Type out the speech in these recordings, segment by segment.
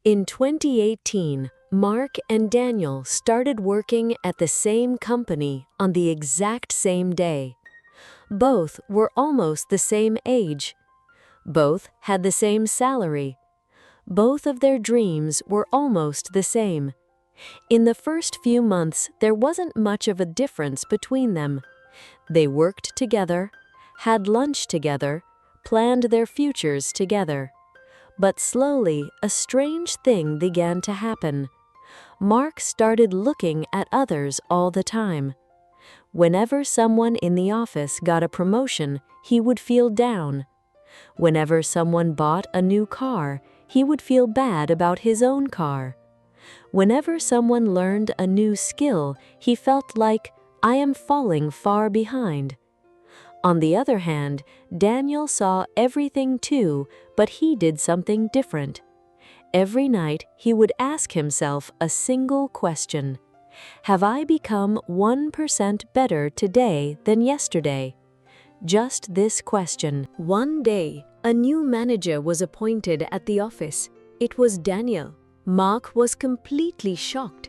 In 2018, Mark and Daniel started working at the same company on the exact same day. Both were almost the same age. Both had the same salary. Both of their dreams were almost the same. In the first few months, there wasn't much of a difference between them. They worked together, had lunch together, planned their futures together. But slowly, a strange thing began to happen. Mark started looking at others all the time. Whenever someone in the office got a promotion, he would feel down. Whenever someone bought a new car, he would feel bad about his own car. Whenever someone learned a new skill, he felt like, I am falling far behind. On the other hand, Daniel saw everything too, but he did something different. Every night, he would ask himself a single question. Have I become 1% better today than yesterday? Just this question. One day, a new manager was appointed at the office. It was Daniel. Mark was completely shocked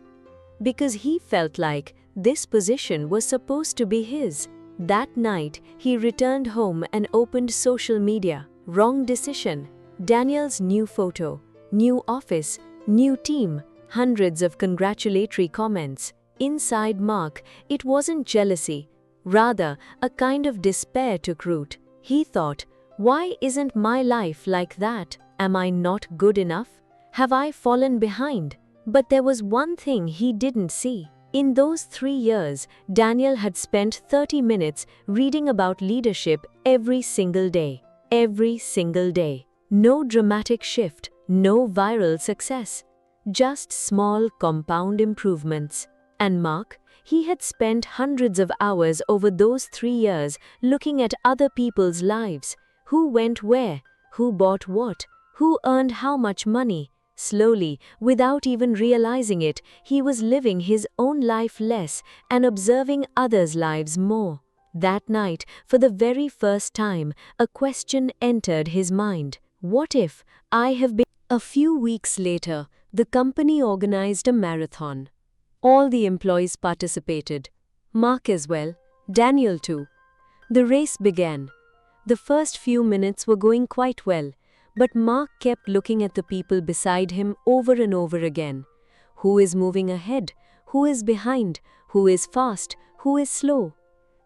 because he felt like this position was supposed to be his. That night, he returned home and opened social media. Wrong decision. Daniel's new photo, new office, new team, hundreds of congratulatory comments. Inside Mark, it wasn't jealousy. Rather, a kind of despair took root. He thought, why isn't my life like that? Am I not good enough? Have I fallen behind? But there was one thing he didn't see. In those 3 years, Daniel had spent 30 minutes reading about leadership every single day. Every single day. No dramatic shift, no viral success. Just small compound improvements. And Mark, he had spent hundreds of hours over those 3 years looking at other people's lives. Who went where? Who bought what? Who earned how much money? Slowly, without even realizing it, he was living his own life less and observing others' lives more. That night, for the very first time, a question entered his mind. What if I have been... A few weeks later, the company organized a marathon. All the employees participated. Mark as well, Daniel too. The race began. The first few minutes were going quite well. But Mark kept looking at the people beside him over and over again. Who is moving ahead? Who is behind? Who is fast? Who is slow?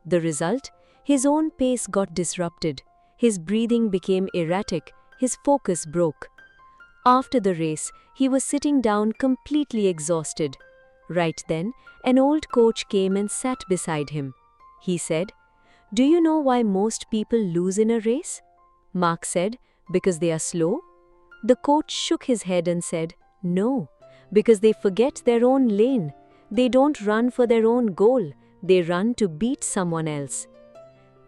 The result? His own pace got disrupted. His breathing became erratic. His focus broke. After the race, he was sitting down completely exhausted. Right then, an old coach came and sat beside him. He said, "Do you know why most people lose in a race?" Mark said, "Because they are slow?" The coach shook his head and said, "No, because they forget their own lane. They don't run for their own goal. They run to beat someone else."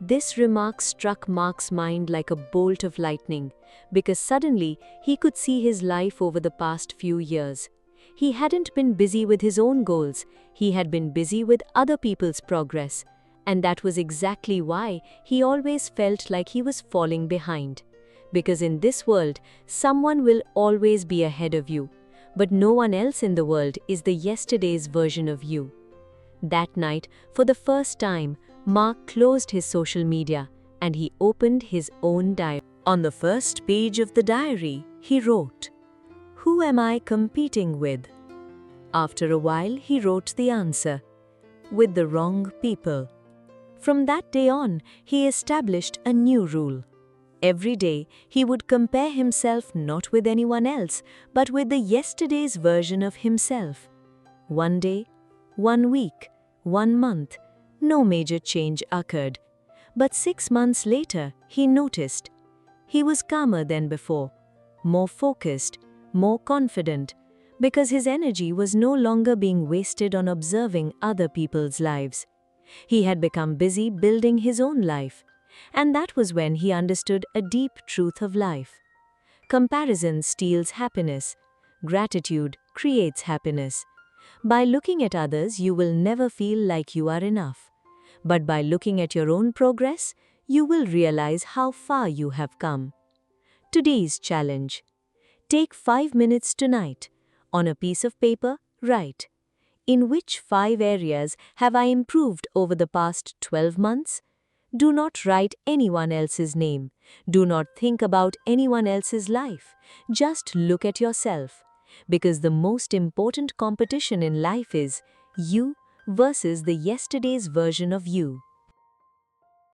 This remark struck Mark's mind like a bolt of lightning, because suddenly he could see his life over the past few years. He hadn't been busy with his own goals. He had been busy with other people's progress. And that was exactly why he always felt like he was falling behind. Because in this world, someone will always be ahead of you, but no one else in the world is the yesterday's version of you. That night, for the first time, Mark closed his social media and he opened his own diary. On the first page of the diary, he wrote, "Who am I competing with?" After a while, he wrote the answer, "With the wrong people." From that day on, he established a new rule. Every day, he would compare himself not with anyone else, but with the yesterday's version of himself. One day, 1 week, 1 month, no major change occurred. But 6 months later, he noticed. He was calmer than before, more focused, more confident, because his energy was no longer being wasted on observing other people's lives. He had become busy building his own life. And that was when he understood a deep truth of life. Comparison steals happiness. Gratitude creates happiness. By looking at others, you will never feel like you are enough. But by looking at your own progress, you will realize how far you have come. Today's challenge. Take 5 minutes tonight. On a piece of paper, write, in which 5 areas have I improved over the past 12 months? Do not write anyone else's name. Do not think about anyone else's life. Just look at yourself. Because the most important competition in life is you versus the yesterday's version of you.